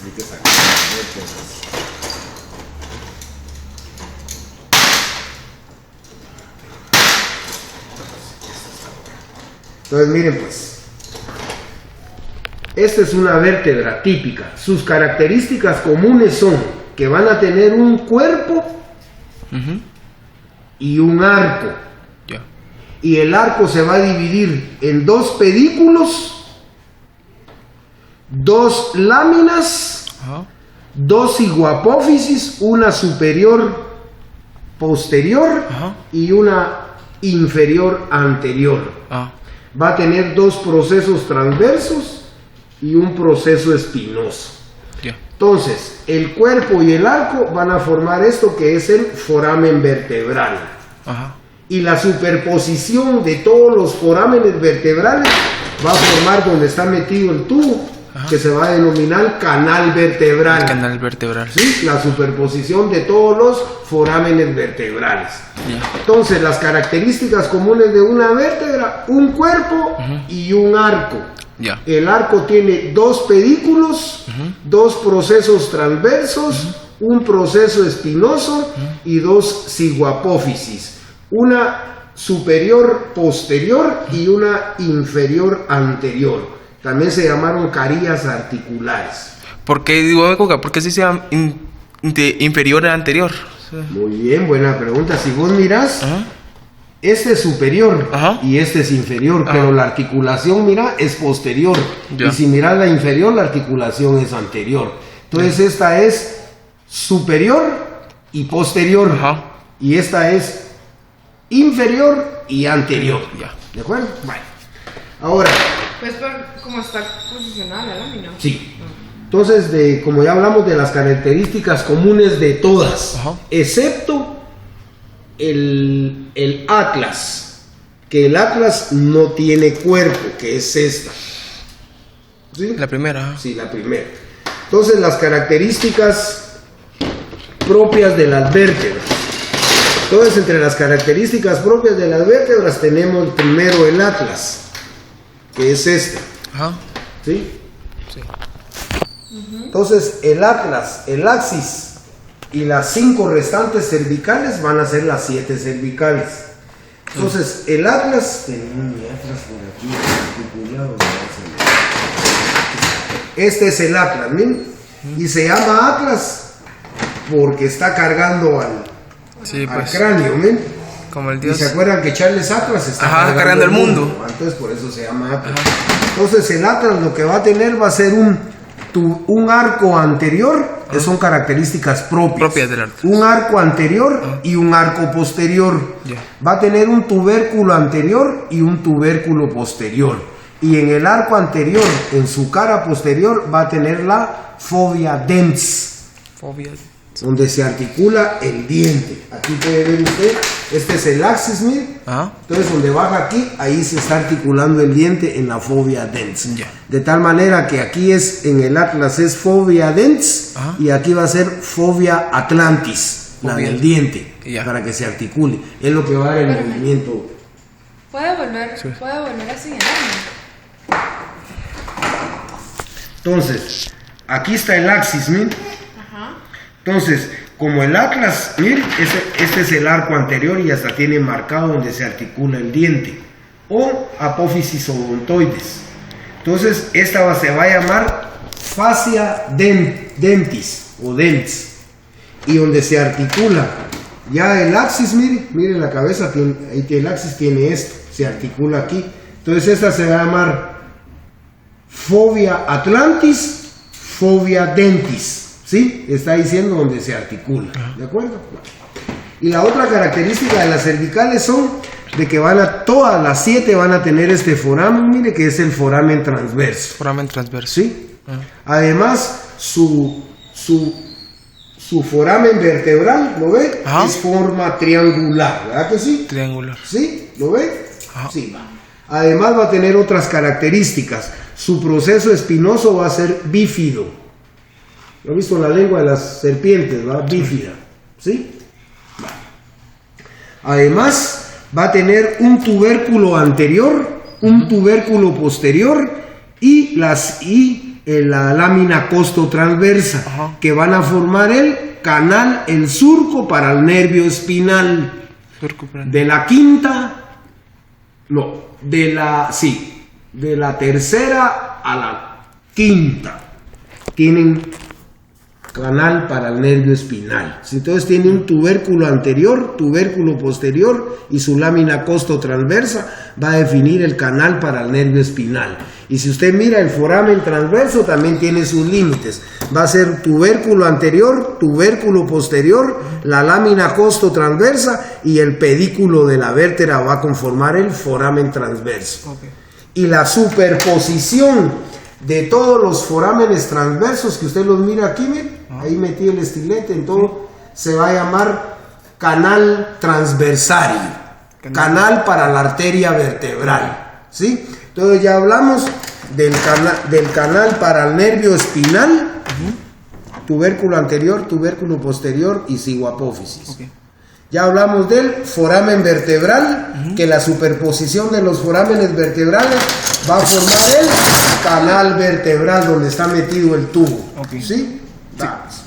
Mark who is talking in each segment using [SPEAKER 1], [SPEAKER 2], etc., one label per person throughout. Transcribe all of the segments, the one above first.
[SPEAKER 1] Hay que sacar las vértebras. Entonces miren pues, esta es una vértebra típica. Sus características comunes son que van a tener un cuerpo y un arco. Y el arco se va a dividir en dos pedículos, dos láminas, dos ciguapófisis, una superior posterior y una inferior anterior. Va a tener dos procesos transversos y un proceso espinoso. Entonces, el cuerpo y el arco van a formar esto que es el foramen vertebral. Y la superposición de todos los forámenes vertebrales va a formar donde está metido el tubo, que se va a denominar canal vertebral.
[SPEAKER 2] El canal vertebral.
[SPEAKER 1] ¿Sí? La superposición de todos los forámenes vertebrales. Entonces, las características comunes de una vértebra, un cuerpo y un arco. El arco tiene dos pedículos, dos procesos transversos, un proceso espinoso y dos ciguapófisis. Una superior posterior y una inferior anterior. También se llamaron carillas articulares.
[SPEAKER 2] ¿Por qué, por qué se llama inferior a anterior?
[SPEAKER 1] Muy bien, buena pregunta. Si vos mirás, este es superior y este es inferior, pero la articulación, mira, es posterior. Y si mirás la inferior, la articulación es anterior. Entonces esta es superior y posterior. Y esta es inferior y anterior. ¿De acuerdo? Bueno. Ahora.
[SPEAKER 3] Pues como está posicionada la lámina.
[SPEAKER 1] Sí. Entonces, como ya hablamos de las características comunes de todas, excepto el atlas, que el atlas no tiene cuerpo, que es esta. ¿Sí?
[SPEAKER 2] La primera.
[SPEAKER 1] Sí, la primera. Entonces, las características propias de las vértebras. Entonces, entre las características propias de las vértebras tenemos primero el atlas, que es este. ¿Sí?
[SPEAKER 2] Sí.
[SPEAKER 1] Entonces, el atlas, el axis y las 5 restantes cervicales van a ser las 7 cervicales. Entonces, el atlas, tenemos mi atlas por aquí, este es el atlas, ¿miren? Y se llama atlas porque está cargando al cráneo, ¿ven?
[SPEAKER 2] Como el dios.
[SPEAKER 1] Y se acuerdan que Charles Atlas está
[SPEAKER 2] cargando el mundo.
[SPEAKER 1] Entonces por eso se llama Atlas. Entonces el Atlas lo que va a tener va a ser un arco anterior, que son características propias
[SPEAKER 2] del Atlas.
[SPEAKER 1] Un arco anterior y un arco posterior. Va a tener un tubérculo anterior y un tubérculo posterior. Y en el arco anterior, en su cara posterior, va a tener la fovea dens. Donde se articula el diente. Aquí puede ver usted, este es el axis, mire. Entonces donde baja aquí, ahí se está articulando el diente en la fovea dens. De tal manera que aquí es, en el atlas es fovea dens y aquí va a ser fovea atlantis, la del diente, para que se articule. Es lo que va a dar el movimiento.
[SPEAKER 3] ¿Puede volver a señalarme?
[SPEAKER 1] Entonces, aquí está el axis, mire. Entonces, como el atlas, miren, este es el arco anterior y hasta tiene marcado donde se articula el diente, o apófisis odontoides. Entonces, esta se va a llamar fascia dentis o dens, y donde se articula ya el axis, miren la cabeza, ahí el axis tiene esto, se articula aquí. Entonces, esta se va a llamar fovea atlantis, fovea dentis. ¿Sí? Está diciendo donde se articula. ¿De acuerdo? Y la otra característica de las cervicales son de que todas las 7 van a tener este foramen, mire, que es el foramen transverso.
[SPEAKER 2] Foramen transverso.
[SPEAKER 1] ¿Sí? Además, su foramen vertebral, ¿lo ve? Es forma triangular, ¿verdad que sí?
[SPEAKER 2] Triangular.
[SPEAKER 1] ¿Sí? ¿Lo ve? Sí. Además va a tener otras características. Su proceso espinoso va a ser bífido. ¿Lo he visto en la lengua de las serpientes? ¿Va? Bífida. ¿Sí? Además, va a tener un tubérculo anterior, un tubérculo posterior y la lámina costotransversa,
[SPEAKER 2] Ajá.
[SPEAKER 1] que van a formar el canal, el surco para el nervio espinal. De la quinta, no, de la tercera a la quinta tienen canal para el nervio espinal. Entonces tiene un tubérculo anterior, tubérculo posterior y su lámina costotransversa va a definir el canal para el nervio espinal. Y si usted mira el foramen transverso también tiene sus límites. Va a ser tubérculo anterior, tubérculo posterior, la lámina costotransversa y el pedículo de la vértebra va a conformar el foramen transverso.
[SPEAKER 2] Okay.
[SPEAKER 1] Y la superposición de todos los forámenes transversos que usted los mira aquí, ahí metido el estilete, en todo, se va a llamar canal transversario, canal para la arteria vertebral, ¿sí? Entonces ya hablamos del canal para el nervio espinal, tubérculo anterior, tubérculo posterior y ciguapófisis.
[SPEAKER 2] Okay.
[SPEAKER 1] Ya hablamos del foramen vertebral, que la superposición de los forámenes vertebrales va a formar el canal vertebral donde está metido el tubo.
[SPEAKER 2] Okay.
[SPEAKER 1] ¿Sí? Vamos.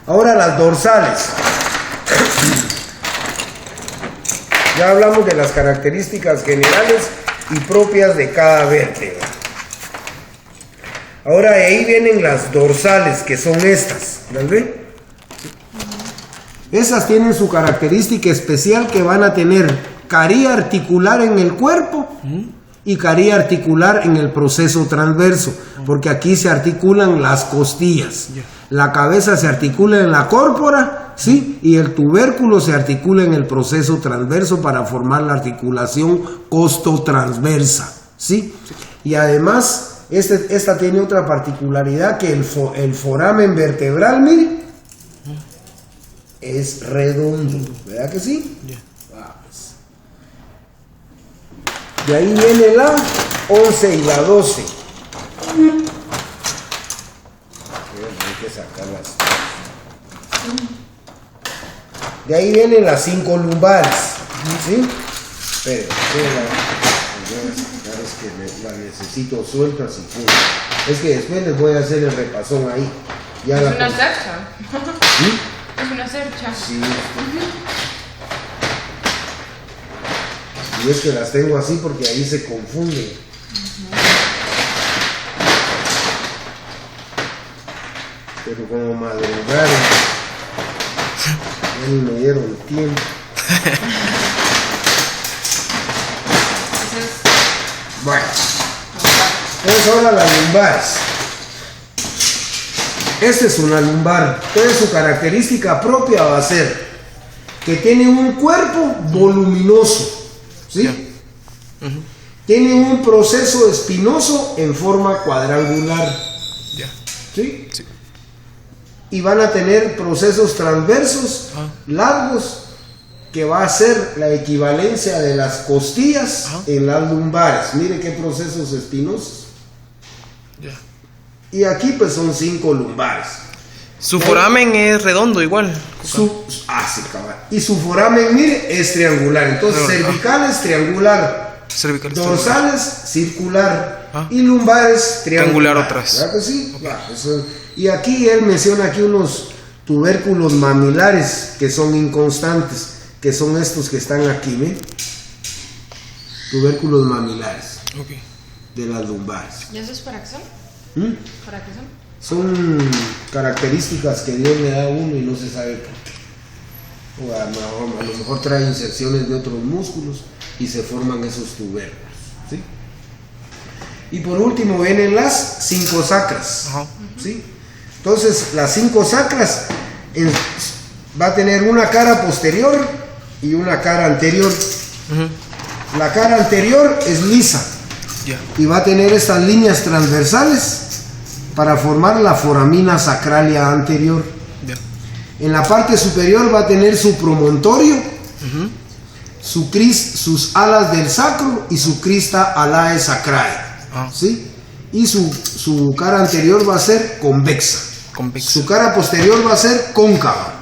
[SPEAKER 1] Ahora las dorsales. Ya hablamos de las características generales y propias de cada vértebra. Ahora de ahí vienen las dorsales, que son estas. ¿Las ven? Esas tienen su característica especial, que van a tener caría articular en el cuerpo y caría articular en el proceso transverso, porque aquí se articulan las costillas. La cabeza se articula en la córpora, ¿sí? Y el tubérculo se articula en el proceso transverso para formar la articulación costotransversa, ¿sí? Y además, esta tiene otra particularidad, que el foramen vertebral, mire, es redondo, ¿verdad que sí?
[SPEAKER 2] Yeah.
[SPEAKER 1] Vamos. De ahí viene la 11 y la 12. Hay que sacarlas. De ahí vienen las 5 lumbares, ¿sí? Espera, es que la necesito suelta si puedo. Es que después les voy a hacer el repasón ahí. Ya
[SPEAKER 3] Es
[SPEAKER 1] la
[SPEAKER 3] una cercha.
[SPEAKER 1] ¿Sí?
[SPEAKER 3] Es una cercha.
[SPEAKER 1] Sí. Y es que las tengo así porque ahí se confunden. Pero como madrugaron, ya ni me dieron tiempo. Bueno, entonces ahora las lumbares. Esta es una lumbar. Entonces su característica propia va a ser que tiene un cuerpo voluminoso, ¿sí?
[SPEAKER 2] Yeah.
[SPEAKER 1] Tiene un proceso espinoso en forma cuadrangular,
[SPEAKER 2] Yeah.
[SPEAKER 1] ¿sí?
[SPEAKER 2] Sí.
[SPEAKER 1] Y van a tener procesos transversos largos, que va a ser la equivalencia de las costillas en las lumbares. Mire qué procesos espinosos.
[SPEAKER 2] Yeah.
[SPEAKER 1] Y aquí pues son 5 lumbares.
[SPEAKER 2] Su foramen es redondo igual.
[SPEAKER 1] Sí, cabal. Y su foramen, mire, es triangular. Entonces, cervical es triangular,
[SPEAKER 2] Cervical es
[SPEAKER 1] dorsales circular
[SPEAKER 2] Ah.
[SPEAKER 1] y lumbares triangular.
[SPEAKER 2] Triangular otras.
[SPEAKER 1] ¿Verdad que sí? Va, eso. Y aquí él menciona aquí unos tubérculos mamilares que son inconstantes, que son estos que están aquí, ¿ve? Tubérculos mamilares
[SPEAKER 2] Okay.
[SPEAKER 1] de las lumbares.
[SPEAKER 3] ¿Y eso es para qué son?
[SPEAKER 1] ¿Mm?
[SPEAKER 3] ¿Para qué son?
[SPEAKER 1] Son características que Dios le da a uno y no se sabe por qué. O a lo mejor trae inserciones de otros músculos y se forman esos tubérculos, ¿sí? Y por último vienen las 5 sacras,
[SPEAKER 2] Ajá.
[SPEAKER 1] ¿sí? Entonces las 5 sacras va a tener una cara posterior y una cara anterior. La cara anterior es lisa
[SPEAKER 2] Yeah.
[SPEAKER 1] y va a tener estas líneas transversales para formar la foramina sacralia anterior.
[SPEAKER 2] Yeah.
[SPEAKER 1] En la parte superior va a tener su promontorio, sus alas del sacro y su crista alae sacrae, ¿sí? Y su cara anterior va a ser convexa. Su cara posterior va a ser cóncava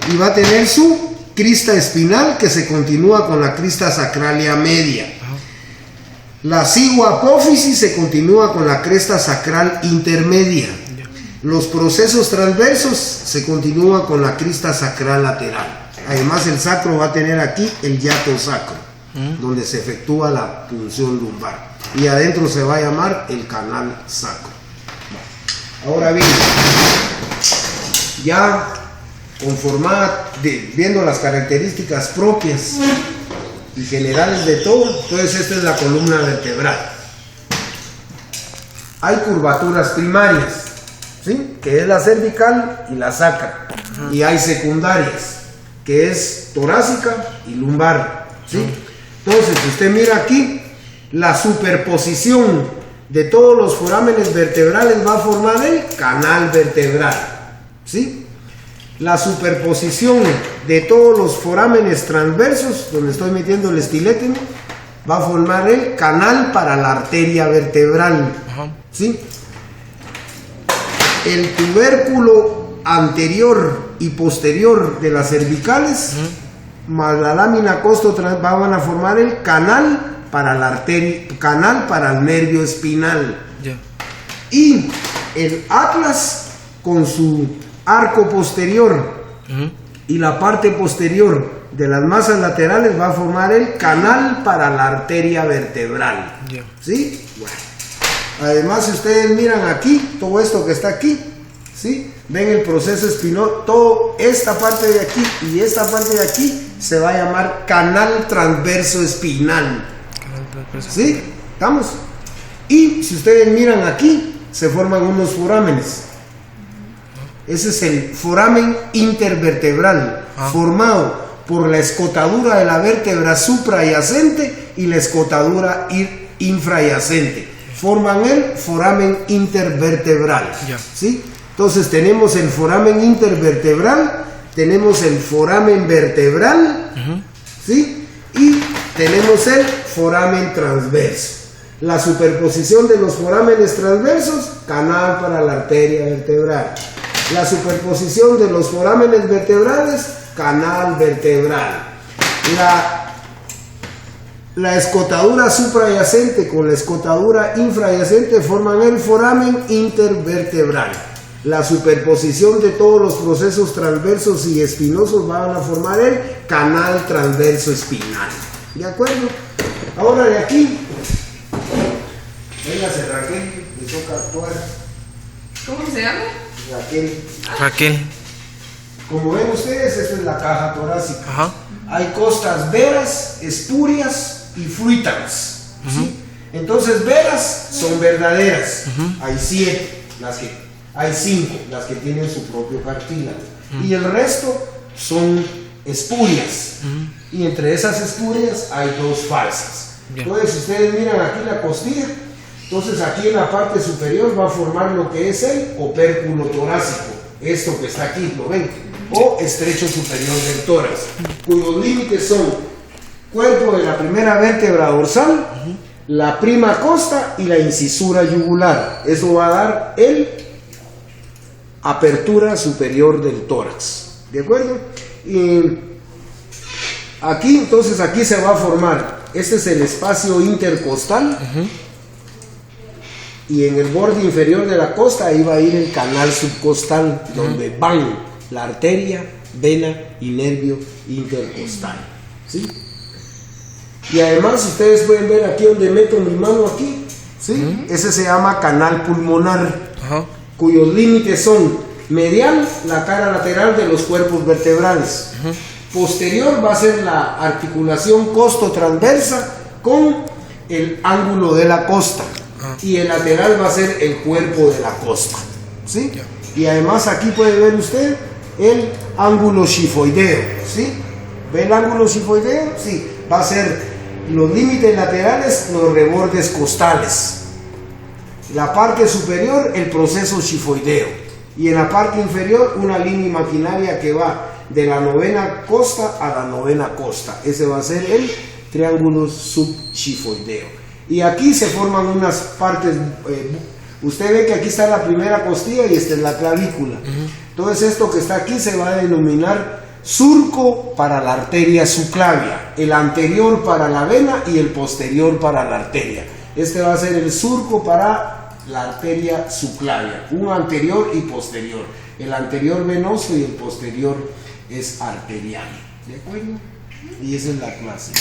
[SPEAKER 1] y va a tener su crista espinal que se continúa con la crista sacralia media. La cigoapófisis se continúa con la cresta sacral intermedia. Los procesos transversos se continúan con la cresta sacral lateral. Además, el sacro va a tener aquí el hiato sacro, donde se efectúa la punción lumbar. Y adentro se va a llamar el canal sacro. Ahora bien, ya conformada, viendo las características propias y generales de todo, entonces esta es la columna vertebral. Hay curvaturas primarias, ¿sí?, que es la cervical y la sacra, y hay secundarias, que es torácica y lumbar, ¿sí? Entonces, si usted mira aquí, la superposición de todos los forámenes vertebrales va a formar el canal vertebral, ¿sí? La superposición de todos los forámenes transversos, donde estoy metiendo el estilete, va a formar el canal para la arteria vertebral, ¿sí? El tubérculo anterior y posterior de las cervicales más la lámina costo-transversal van a formar el canal para la arteria, canal para el nervio espinal. Y el atlas con su arco posterior y la parte posterior de las masas laterales va a formar el canal para la arteria vertebral. ¿Sí? Bueno. Además, si ustedes miran aquí, todo esto que está aquí, ¿sí?, ven el proceso espinoso, toda esta parte de aquí y esta parte de aquí se va a llamar canal transverso espinal. ¿Sí? ¿Estamos? Y si ustedes miran aquí, se forman unos forámenes. Ese es el foramen intervertebral, formado por la escotadura de la vértebra suprayacente y la escotadura infrayacente. Forman el foramen intervertebral. ¿Sí? Entonces tenemos el foramen intervertebral, tenemos el foramen vertebral, ¿sí?, y tenemos el foramen transverso. La superposición de los forámenes transversos, canal para la arteria vertebral. La superposición de los forámenes vertebrales, canal vertebral. La escotadura suprayacente con la escotadura infrayacente forman el foramen intervertebral. La superposición de todos los procesos transversos y espinosos van a formar el canal transverso espinal. ¿De acuerdo? Ahora de aquí, véngase Raquel, le toca actuar.
[SPEAKER 3] ¿Cómo se llama?
[SPEAKER 2] Raquel.
[SPEAKER 1] Como ven ustedes, esta es la caja torácica. Hay costas veras, espurias y fruitans. ¿Sí? Entonces, veras son verdaderas. Hay 7, hay 5, las que tienen su propio cartílago. Y el resto son espurias. Y entre esas espurias hay 2 falsas. Entonces, si ustedes miran aquí la costilla, entonces aquí en la parte superior va a formar lo que es el opérculo torácico. Esto que está aquí, ¿lo ven? O estrecho superior del tórax, cuyos límites son cuerpo de la primera vértebra dorsal, la prima costa y la incisura yugular. Eso va a dar el apertura superior del tórax. ¿De acuerdo? Y aquí, entonces, aquí se va a formar, este es el espacio intercostal, y en el borde inferior de la costa ahí va a ir el canal subcostal, donde van la arteria, vena y nervio intercostal. ¿Sí? Y además ustedes pueden ver aquí donde meto mi mano aquí, ¿sí? Ese se llama canal pulmonar, cuyos límites son medial, la cara lateral de los cuerpos vertebrales. Posterior va a ser la articulación costo-transversa con el ángulo de la costa. Y el lateral va a ser el cuerpo de la costa. ¿Sí? Y además aquí puede ver usted el ángulo shifoideo. ¿Sí? ¿Ve el ángulo shifoideo? Sí. Va a ser los límites laterales, los rebordes costales. La parte superior, el proceso shifoideo. Y en la parte inferior, una línea imaginaria que va de la novena costa a la novena costa. Ese va a ser el triángulo subshifoideo. Y aquí se forman unas partes, usted ve que aquí está la primera costilla y esta es la clavícula. Entonces esto que está aquí se va a denominar surco para la arteria subclavia, el anterior para la vena y el posterior para la arteria. Este va a ser el surco para la arteria subclavia, un anterior y posterior. El anterior venoso y el posterior es arterial. ¿De acuerdo? Y esa es la clase.